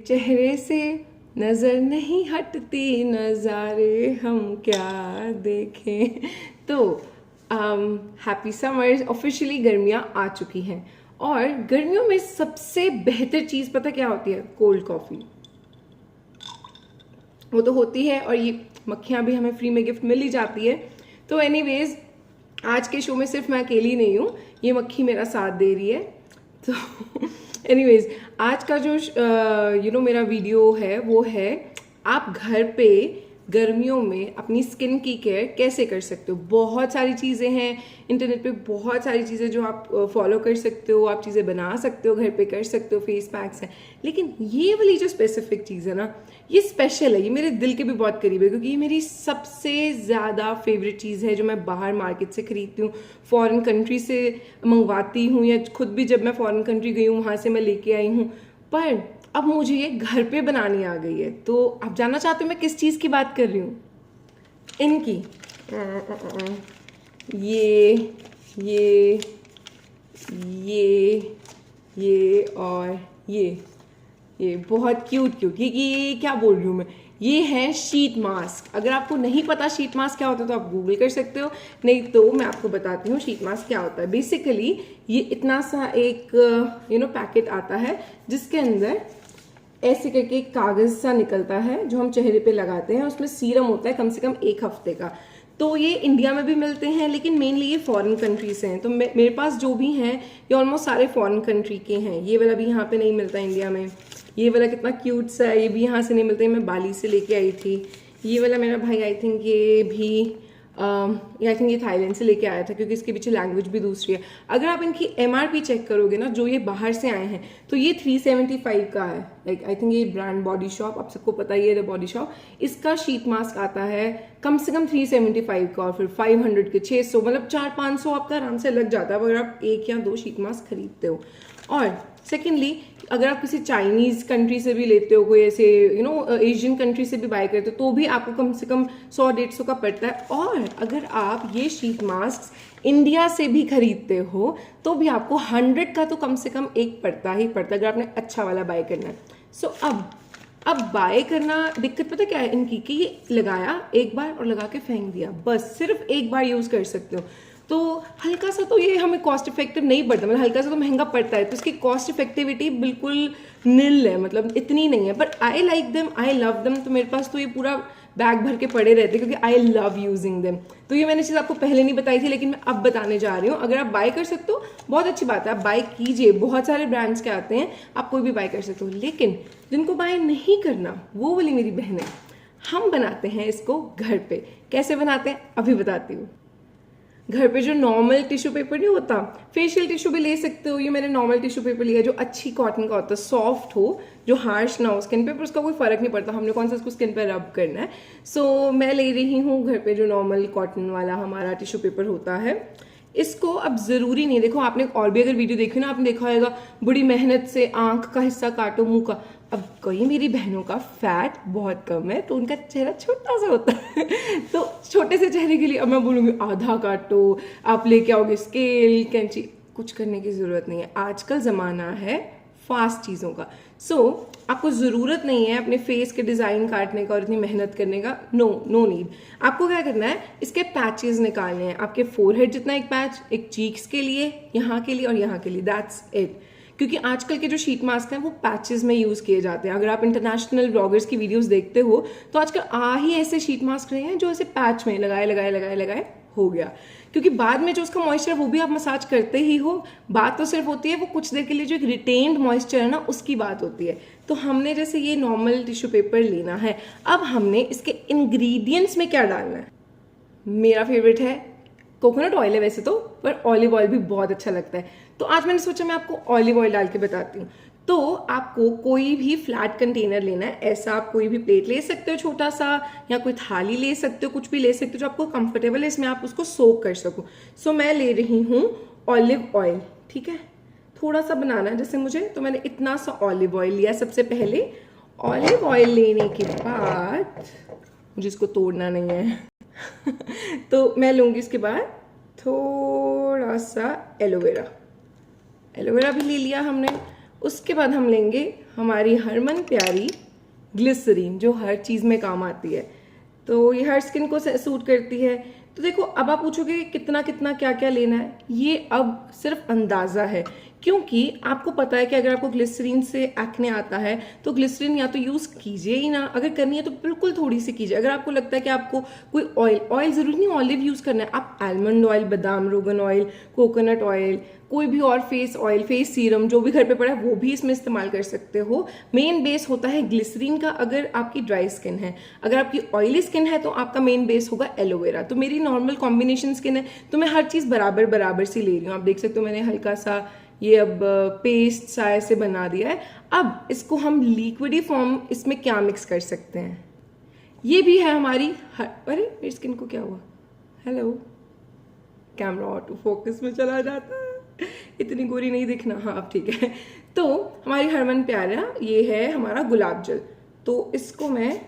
चेहरे से नजर नहीं हटती, नज़ारे हम क्या देखें। तो हैप्पी समर्स। ऑफिशियली गर्मियाँ आ चुकी हैं और गर्मियों में सबसे बेहतर चीज़ पता क्या होती है? Cold coffee. वो तो होती है और ये मक्खियाँ भी हमें फ्री में गिफ्ट मिल ही जाती है। तो एनीवेज आज के शो में सिर्फ मैं अकेली नहीं हूँ, ये मक्खी मेरा साथ दे रही है। तो एनीवेज आज का जो मेरा वीडियो है वो है आप घर पे गर्मियों में अपनी स्किन की केयर कैसे कर सकते हो। बहुत सारी चीज़ें हैं इंटरनेट पे, बहुत सारी चीज़ें जो आप फॉलो कर सकते हो, आप चीज़ें बना सकते हो, घर पे कर सकते हो, फेस पैक्स हैं। लेकिन ये वाली जो स्पेसिफिक चीज़ है ना, ये स्पेशल है, ये मेरे दिल के भी बहुत करीब है क्योंकि ये मेरी सबसे ज़्यादा फेवरेट चीज़ है जो मैं बाहर मार्केट से खरीदती हूँ, फॉरेन कंट्री से मंगवाती हूँ, या खुद भी जब मैं फॉरेन कंट्री गई हूँ वहाँ से मैं लेके आई हूँ। पर अब मुझे ये घर पे बनानी आ गई है। तो आप जानना चाहते हो मैं किस चीज़ की बात कर रही हूँ? इनकी ये ये ये ये और ये बहुत क्यूट क्यूट, ये क्या बोल रही हूँ मैं, ये है शीट मास्क। अगर आपको नहीं पता शीट मास्क क्या होता है तो आप गूगल कर सकते हो, नहीं तो मैं आपको बताती हूँ शीट मास्क क्या होता है। बेसिकली ये इतना सा एक पैकेट आता है जिसके अंदर ऐसे करके एक कागज सा निकलता है जो हम चेहरे पे लगाते हैं। उसमें सीरम होता है कम से कम 1 हफ्ते का। तो ये इंडिया में भी मिलते हैं लेकिन मेनली ये फॉरेन कंट्री से हैं। तो मेरे पास जो भी हैं ये ऑलमोस्ट सारे फॉरेन कंट्री के हैं। ये वाला भी यहाँ पे नहीं मिलता इंडिया में। ये वाला कितना क्यूट सा है, ये भी यहाँ से नहीं मिलता, मैं बाली से लेके आई थी। ये वाला मेरा भाई आई थिंक ये थाईलैंड से लेके आया था क्योंकि इसके पीछे लैंग्वेज भी दूसरी है। अगर आप इनकी MRP चेक करोगे ना, जो ये बाहर से आए हैं, तो ये 375 का है। लाइक आई थिंक ये ब्रांड बॉडी शॉप, आप सबको पता ही है द बॉडी शॉप, इसका शीट मास्क आता है कम से कम 375 का, और फिर 500 के 600, मतलब 400-500 आपका आराम से लग जाता है अगर आप 1 या 2 शीट मास्क खरीदते हो। और सेकेंडली अगर आप किसी चाइनीज कंट्री से भी लेते हो, कोई ऐसे एशियन कंट्री से भी बाय करते हो, तो भी आपको कम से कम 100-150 का पड़ता है। और अगर आप ये शीट मास्क इंडिया से भी खरीदते हो तो भी आपको 100 का तो कम से कम एक पड़ता ही पड़ता है अगर आपने अच्छा वाला बाय करना है। सो अब बाय करना दिक्कत पता क्या है इनकी, कि ये लगाया एक बार और लगा के फेंक दिया, बस सिर्फ एक बार यूज कर सकते हो। तो हल्का सा तो ये हमें कॉस्ट इफेक्टिव नहीं पड़ता, मतलब हल्का सा तो महंगा पड़ता है, तो इसकी कॉस्ट इफेक्टिविटी बिल्कुल निल है, मतलब इतनी नहीं है। But I like them, I love them. तो मेरे पास तो ये पूरा बैग भर के पड़े रहते क्योंकि आई लव यूजिंग देम। तो ये मैंने चीज़ आपको पहले नहीं बताई थी लेकिन मैं अब बताने जा रही हूँ। अगर आप बाय कर सकते हो बहुत अच्छी बात है, आप बाय कीजिए, बहुत सारे ब्रांड्स के आते हैं, आप कोई भी बाय कर सकते हो। लेकिन जिनको बाय नहीं करना वो वाली मेरी बहन है, हम बनाते हैं इसको घर पे। कैसे बनाते हैं अभी बताती हूँ। घर पे जो नॉर्मल टिश्यू पेपर नहीं होता, फेशियल टिश्यू भी ले सकते हो। ये मैंने नॉर्मल टिश्यू पेपर लिया जो अच्छी कॉटन का होता है, सॉफ्ट हो, जो हार्श ना हो स्किन पे, पर उसका कोई फर्क नहीं पड़ता हमने कौन सा इसको स्किन पे रब करना है। सो मैं ले रही हूँ घर पे जो नॉर्मल कॉटन वाला हमारा टिश्यू पेपर होता है। इसको अब ज़रूरी नहीं, देखो आपने और भी अगर वीडियो देखी ना, आपने देखा होगा बड़ी मेहनत से आंख का हिस्सा काटो, मुंह का। अब कई मेरी बहनों का फैट बहुत कम है तो उनका चेहरा छोटा सा होता है तो छोटे से चेहरे के लिए अब मैं बोलूँगी आधा काटो, आप लेके आओगे स्केल कैंची, कुछ करने की ज़रूरत नहीं है। आजकल ज़माना है फास्ट चीज़ों का। सो आपको ज़रूरत नहीं है अपने फेस के डिज़ाइन काटने का और इतनी मेहनत करने का। No need. आपको क्या करना है, इसके पैचेस निकालने हैं। आपके फोरहेड जितना एक पैच, एक चीक्स के लिए, यहाँ के लिए और यहाँ के लिए, दैट्स इट। क्योंकि आजकल के जो शीट मास्क हैं वो पैचेस में यूज़ किए जाते हैं। अगर आप इंटरनेशनल ब्लॉगर्स की वीडियोस देखते हो तो आजकल आ ही ऐसे शीट मास्क रहे हैं जो ऐसे पैच में लगाए हो गया। क्योंकि बाद में जो उसका मॉइस्चर वो भी आप मसाज करते ही हो, बात तो सिर्फ होती है वो कुछ देर के लिए जो एक रिटेन्ड मॉइस्चर है ना उसकी बात होती है। तो हमने जैसे ये नॉर्मल टिश्यू पेपर लेना है, अब हमने इसके इंग्रेडिएंट्स में क्या डालना है। मेरा फेवरेट है कोकोनट ऑयल है वैसे तो, पर ऑलिव ऑयल भी बहुत अच्छा लगता है। तो आज मैंने सोचा मैं आपको ऑलिव ऑयल डाल के बताती हूँ। तो आपको कोई भी फ्लैट कंटेनर लेना है, ऐसा आप कोई भी प्लेट ले सकते हो छोटा सा, या कोई थाली ले सकते हो, कुछ भी ले सकते हो जो आपको कंफर्टेबल है, इसमें आप उसको सोक कर सको। सो मैं ले रही हूँ ऑलिव ऑयल, ठीक है, थोड़ा सा बनाना है जैसे मुझे, तो मैंने इतना सा ऑलिव ऑयल लिया। सबसे पहले ऑलिव ऑयल लेने के बाद मुझे इसको तोड़ना नहीं है तो मैं लूँगी इसके बाद थोड़ा सा एलोवेरा भी ले लिया हमने। उसके बाद हम लेंगे हमारी हरमन प्यारी ग्लिसरीन, जो हर चीज़ में काम आती है। तो ये हर स्किन को सूट करती है। तो देखो, अब आप पूछोगे कितना कितना क्या क्या लेना है, ये अब सिर्फ अंदाज़ा है, क्योंकि आपको पता है कि अगर आपको ग्लिसरीन से एक्ने आता है तो ग्लिसरीन या तो यूज़ कीजिए ही ना, अगर करनी है तो बिल्कुल थोड़ी सी कीजिए। अगर आपको लगता है कि आपको कोई ऑयल ज़रूरी नहीं ऑलिव यूज़ करना है, आप आलमंड ऑयल, बादाम रोगन ऑयल, कोकोनट ऑयल, कोई भी और फेस ऑयल, फेस सीरम जो भी घर पे पड़ा है वो भी इसमें इस्तेमाल कर सकते हो। मेन बेस होता है ग्लिसरीन का अगर आपकी ड्राई स्किन है। अगर आपकी ऑयली स्किन है तो आपका मेन बेस होगा एलोवेरा। तो मेरी नॉर्मल कॉम्बिनेशन स्किन है तो मैं हर चीज़ बराबर बराबर सी ले रही हूँ। आप देख सकते हो मैंने हल्का सा ये अब पेस्ट सा ऐसे बना दिया है। अब इसको हम लिक्विडी फॉर्म इसमें क्या मिक्स कर सकते हैं, ये भी है हमारी अरे मेरी स्किन को क्या हुआ, हेलो, कैमरा ऑटो फोकस में चला जाता है, इतनी गोरी नहीं दिखना। हाँ अब ठीक है। तो हमारी हरमन प्यारा ये है हमारा गुलाब जल, तो इसको मैं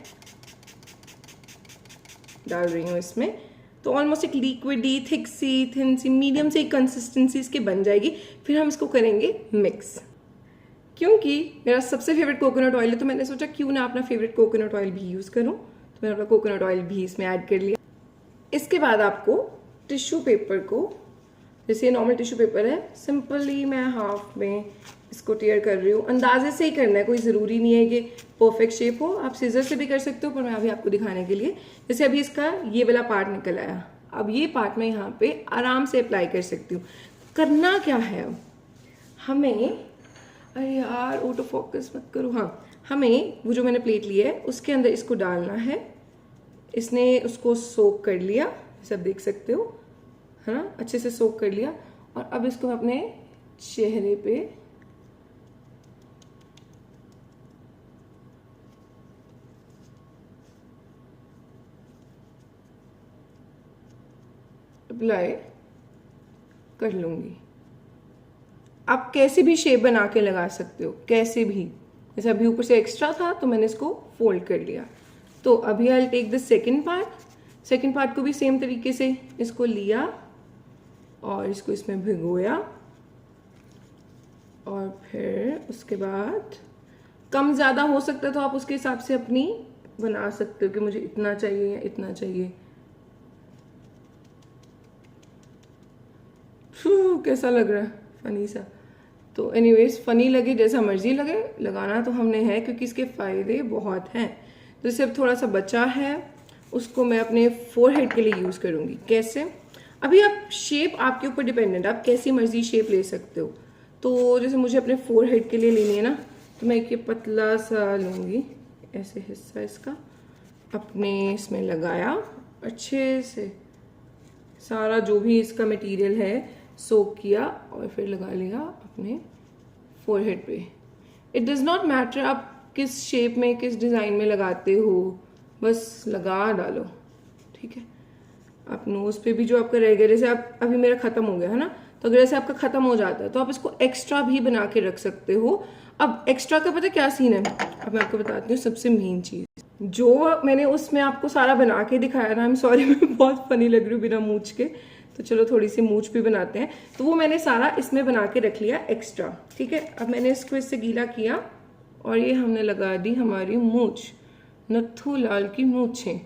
डाल रही हूँ इसमें। तो ऑलमोस्ट एक लिक्विडी थिक सी थिन सी मीडियम से कंसिस्टेंसी इसकी बन जाएगी। फिर हम इसको करेंगे मिक्स। क्योंकि मेरा सबसे फेवरेट कोकोनट ऑयल है तो मैंने सोचा क्यों ना अपना फेवरेट कोकोनट ऑयल भी यूज़ करूँ, तो मैंने अपना कोकोनट ऑयल भी इसमें ऐड कर लिया। इसके बाद आपको टिश्यू पेपर को, जैसे नॉर्मल टिश्यू पेपर है, सिंपली मैं हाफ में इसको टेयर कर रही हूँ। अंदाजे से ही करना है, कोई ज़रूरी नहीं है कि परफेक्ट शेप हो, आप सीजर से भी कर सकते हो, पर मैं अभी आपको दिखाने के लिए, जैसे अभी इसका ये वाला पार्ट निकल आया, अब ये पार्ट मैं यहाँ पे आराम से अप्लाई कर सकती हूँ। करना क्या है अब हमें, अरे यार ऑटो फोकस मत करो, हाँ हमें वो जो मैंने प्लेट ली है उसके अंदर इसको डालना है। इसने उसको सोक कर लिया, सब देख सकते हो है ना, अच्छे से सोक कर लिया। और अब इसको मैं अपने चेहरे पे अप्लाई कर लूंगी। आप कैसे भी शेप बना के लगा सकते हो, कैसे भी, जैसे अभी ऊपर से एक्स्ट्रा था तो मैंने इसको फोल्ड कर लिया। तो अभी I take the second part को भी सेम तरीके से इसको लिया और इसको इसमें भिगोया, और फिर उसके बाद कम ज़्यादा हो सकता है तो आप उसके हिसाब से अपनी बना सकते हो कि मुझे इतना चाहिए या इतना चाहिए। कैसा लग रहा है, फनी सा। तो एनीवेज फनी लगे जैसा मर्जी लगे, लगाना तो हमने है क्योंकि इसके फ़ायदे बहुत हैं। तो सिर्फ थोड़ा सा बचा है उसको मैं अपने फोरहेड के लिए यूज़ करूँगी। कैसे, अभी आप शेप आपके ऊपर डिपेंडेंट, आप कैसी मर्जी शेप ले सकते हो। तो जैसे मुझे अपने फोरहेड के लिए लेनी है ना, तो मैं एक ये पतला सा लूँगी, ऐसे हिस्सा इसका अपने इसमें लगाया, अच्छे से सारा जो भी इसका मटेरियल है सोक किया और फिर लगा लिया अपने फोरहेड पे। इट डज़ नॉट मैटर आप किस शेप में किस डिज़ाइन में लगाते हो, बस लगा डालो, ठीक है। आप नोज़ पे भी जो आपका रह गया, जैसे आप अभी मेरा ख़त्म हो गया है ना, तो अगर ऐसे आपका ख़त्म हो जाता है तो आप इसको एक्स्ट्रा भी बना के रख सकते हो। अब एक्स्ट्रा का पता क्या सीन है, अब मैं आपको बताती हूँ सबसे मेन चीज़ जो मैंने उसमें आपको सारा बना के दिखाया ना। आई एम सॉरी मैं बहुत फनी लग रही हूँ बिना मूंछ के, तो चलो थोड़ी सी मूंछ भी बनाते हैं। तो वो मैंने सारा इसमें बना के रख लिया एक्स्ट्रा, ठीक है। अब मैंने इसको इससे गीला किया और ये हमने लगा दी हमारी मूंछ, नत्थू लाल की मूंछें।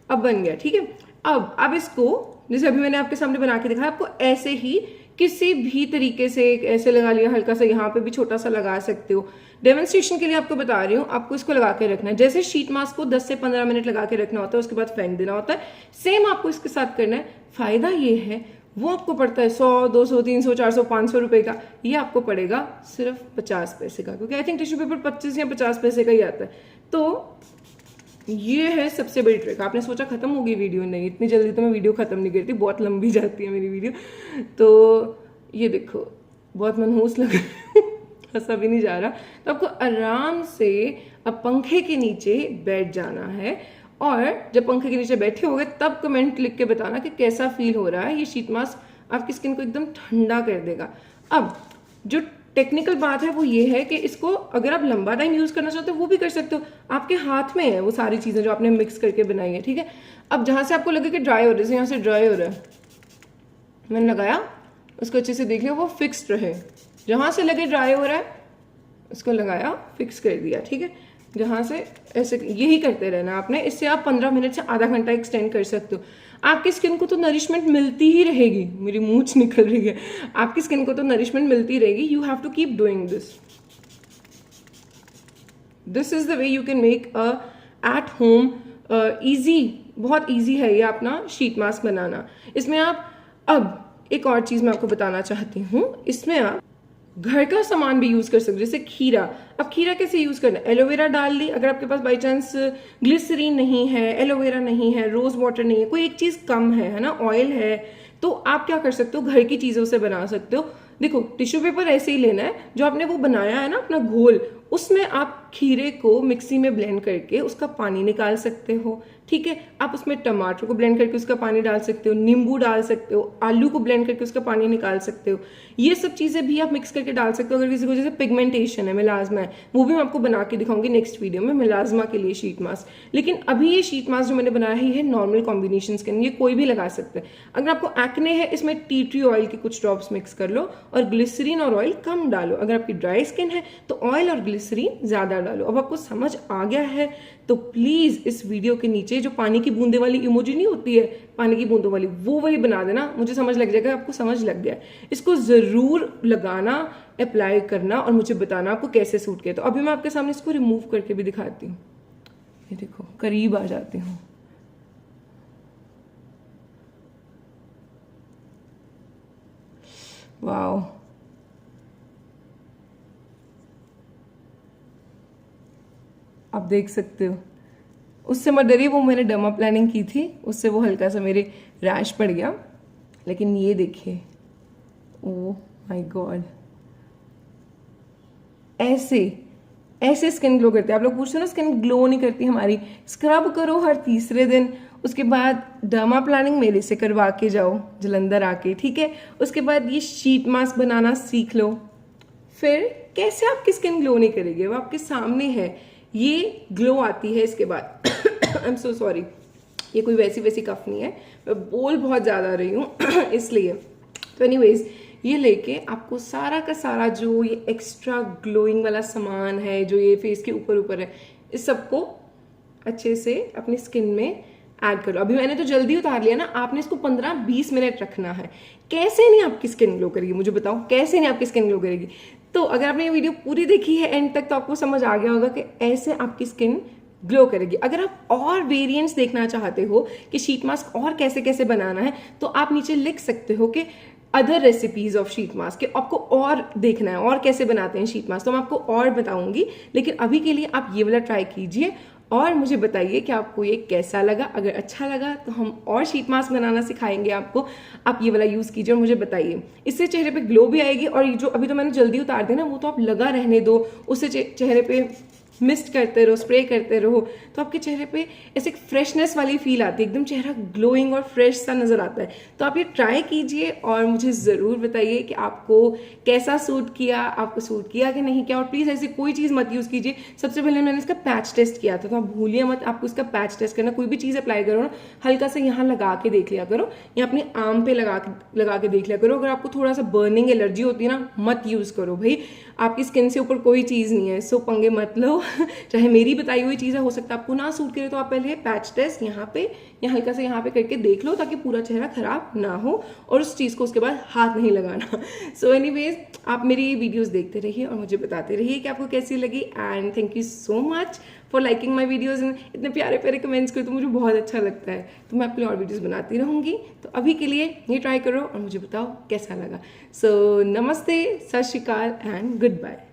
अब बन गया, ठीक है। अब इसको जैसे अभी मैंने आपके सामने बना के दिखाया, आपको ऐसे ही किसी भी तरीके से ऐसे लगा लिया, हल्का सा यहाँ पे भी छोटा सा लगा सकते हो। डेमोन्स्ट्रेशन के लिए आपको बता रही हूँ, आपको इसको लगा के रखना है। जैसे शीट मास्क को 10 से 15 मिनट लगा के रखना होता है, उसके बाद फेंक देना होता है, सेम आपको इसके साथ करना है। फायदा ये है वो आपको पड़ता है 100, 200, 300, 400, 500 रुपए का, ये आपको पड़ेगा सिर्फ 50 पैसे का, क्योंकि आई थिंक टिश्यू पेपर 25 या 50 पैसे का ही आता है। तो ये है सबसे बड़ी ट्रिक। आपने सोचा खत्म होगी वीडियो, नहीं, इतनी जल्दी तो मैं वीडियो खत्म नहीं करती, बहुत लंबी जाती है मेरी वीडियो। तो ये देखो बहुत मनहूस लग रहा है, हंसा भी नहीं जा रहा। तो आपको आराम से अब पंखे के नीचे बैठ जाना है, और जब पंखे के नीचे बैठे होगे तब कमेंट लिख के बताना कि कैसा फील हो रहा है। ये शीट मास्क आपकी स्किन को एकदम ठंडा कर देगा। अब जो टेक्निकल बात है वो ये है कि इसको अगर आप लंबा टाइम यूज़ करना चाहते हो वो भी कर सकते हो, आपके हाथ में है वो सारी चीज़ें जो आपने मिक्स करके बनाई है, ठीक है। अब जहाँ से आपको लगे कि ड्राई हो रहा है, जैसे यहाँ से ड्राई हो रहा है, मैंने लगाया, उसको अच्छे से देख लिया वो फिक्स्ड रहे। जहाँ से लगे ड्राई हो रहा है इसको लगाया, फिक्स कर दिया, ठीक है। जहाँ से ऐसे यही करते रहना आपने। इससे आप 15 मिनट से आधा घंटा एक्सटेंड कर सकते हो। आपकी स्किन को तो नरिशमेंट मिलती ही रहेगी। मेरी मूंछ निकल रही है। आपकी स्किन को तो नरिशमेंट मिलती रहेगी। You have to keep doing this. This is the way you can make a at home easy, बहुत ईजी है ये अपना शीट मास्क बनाना। इसमें आप, अब एक और चीज मैं आपको बताना चाहती हूँ, इसमें आप घर का सामान भी यूज कर सकते हो, जैसे खीरा। अब खीरा कैसे यूज करना है? एलोवेरा डाल ली, अगर आपके पास बाई चांस ग्लिसरीन नहीं है, एलोवेरा नहीं है, रोज वाटर नहीं है, कोई एक चीज कम है ना, ऑयल है, तो आप क्या कर सकते हो, घर की चीजों से बना सकते हो। देखो टिश्यू पेपर ऐसे ही लेना है, जो आपने वो बनाया है ना अपना घोल, उसमें आप खीरे को मिक्सी में ब्लेंड करके उसका पानी निकाल सकते हो, ठीक है। आप उसमें टमाटर को ब्लेंड करके उसका पानी डाल सकते हो, नींबू डाल सकते हो, आलू को ब्लेंड करके उसका पानी निकाल सकते हो। ये सब चीजें भी आप मिक्स करके डाल सकते हो। अगर किसी को जैसे पिगमेंटेशन है, मिलाजमा है, वो भी मैं आपको बना के दिखाऊंगी नेक्स्ट वीडियो में, मिलाजमा के लिए शीट मास्क। लेकिन अभी ये शीट मास्क जो मैंने बनाया है नॉर्मल कॉम्बिनेशन के, ये कोई भी लगा सकता है। अगर आपको एक्ने है, इसमें टी ट्री ऑयल के कुछ ड्रॉप्स मिक्स कर लो और ग्लिसरीन और ऑयल कम डालो। अगर आपकी ड्राई स्किन है तो ऑयल और ग्लिसरीन ज्यादा डालो। अब आपको समझ आ गया है तो प्लीज इस वीडियो के नीचे जो पानी की बूंदे वाली इमोजी नहीं होती है, पानी की बूंदों वाली, वो वाली बना देना। मुझे समझ लग जाएगा आपको समझ लग गया। इसको जरूर लगाना, अप्लाई करना और मुझे बताना आपको कैसे सूट किया। तो अभी मैं आपके सामने इसको रिमूव करके भी दिखाती हूँ। ये देखो, करीब आ जाती हूँ। वाओ, आप देख सकते हो। उससे मत डरिए, वो मैंने डर्मा प्लानिंग की थी, उससे वो हल्का सा मेरे रैश पड़ गया। लेकिन ये देखिए, ओह माय गॉड, ऐसे ऐसे स्किन ग्लो करती है। आप लोग पूछते हो ना स्किन ग्लो नहीं करती हमारी, स्क्रब करो हर तीसरे दिन, उसके बाद डर्मा प्लानिंग मेरे से करवा के जाओ जलंधर आके, ठीक है। उसके बाद ये शीट मास्क बनाना सीख लो। फिर कैसे आपकी स्किन ग्लो नहीं करेगी? वो आपके सामने है, ये ग्लो आती है इसके बाद। आई एम सो सॉरी, ये कोई वैसी वैसी कफ नहीं है, मैं बोल बहुत ज़्यादा रही हूँ इसलिए। तो एनीवेज, ये लेके आपको सारा का सारा जो ये एक्स्ट्रा ग्लोइंग वाला सामान है, जो ये फेस के ऊपर ऊपर है, इस सबको अच्छे से अपनी स्किन में ऐड करो। अभी मैंने तो जल्दी उतार लिया ना, आपने इसको 15-20 मिनट रखना है। कैसे नहीं आपकी स्किन ग्लो करेगी, मुझे बताओ, कैसे नहीं आपकी स्किन ग्लो करेगी? तो अगर आपने ये वीडियो पूरी देखी है एंड तक, तो आपको समझ आ गया होगा कि ऐसे आपकी स्किन ग्लो करेगी। अगर आप और वेरिएंट्स देखना चाहते हो कि शीट मास्क और कैसे कैसे बनाना है, तो आप नीचे लिख सकते हो कि other recipes of sheet mask, के आपको और देखना है और कैसे बनाते हैं शीट मास्क, तो मैं आपको और बताऊंगी। लेकिन अभी के लिए आप ये वाला ट्राई कीजिए और मुझे बताइए कि आपको ये कैसा लगा। अगर अच्छा लगा तो हम और शीट मास्क बनाना सिखाएंगे आपको। आप ये वाला यूज कीजिए और मुझे बताइए, इससे चेहरे पे ग्लो भी आएगी। और ये जो अभी तो मैंने जल्दी उतार दिया ना, वो तो आप लगा रहने दो, उससे चेहरे पे मिस्ट करते रहो, स्प्रे करते रहो, तो आपके चेहरे पे ऐसे फ्रेशनेस वाली फील आती है, एकदम चेहरा ग्लोइंग और फ्रेश सा नजर आता है। तो आप ये ट्राई कीजिए और मुझे ज़रूर बताइए कि आपको कैसा सूट किया, आपको सूट किया कि नहीं किया। और प्लीज़ ऐसी कोई चीज़ मत यूज़ कीजिए। सबसे पहले मैंने इसका पैच टेस्ट किया था, तो आप भूलिए मत, आपको इसका पैच टेस्ट करना। कोई भी चीज़ अप्लाई करो ना, हल्का सा यहाँ लगा के देख लिया करो, या अपने आर्म पे लगा के देख लिया करो। अगर आपको थोड़ा सा बर्निंग एलर्जी होती है ना, मत यूज़ करो भाई, आपकी स्किन से ऊपर कोई चीज़ नहीं है, सो पंगे मत लो। चाहे मेरी बताई हुई चीज़ें, हो सकता है आपको ना सूट करे, तो आप पहले पैच टेस्ट यहाँ पे या हल्का सा यहाँ पे करके देख लो, ताकि पूरा चेहरा खराब ना हो और उस चीज़ को उसके बाद हाथ नहीं लगाना। सो एनीवेज, आप मेरी वीडियोस देखते रहिए और मुझे बताते रहिए कि आपको कैसी लगी। And thank you so much for liking my videos. इतने प्यारे प्यारे कमेंट्स करो तो मुझे बहुत अच्छा लगता है, तो मैं आपके लिए और वीडियोज़ बनाती रहूँगी। तो अभी के लिए ये ट्राई करो और मुझे बताओ कैसा लगा। सो नमस्ते, सत श्री अकाल एंड गुड बाय।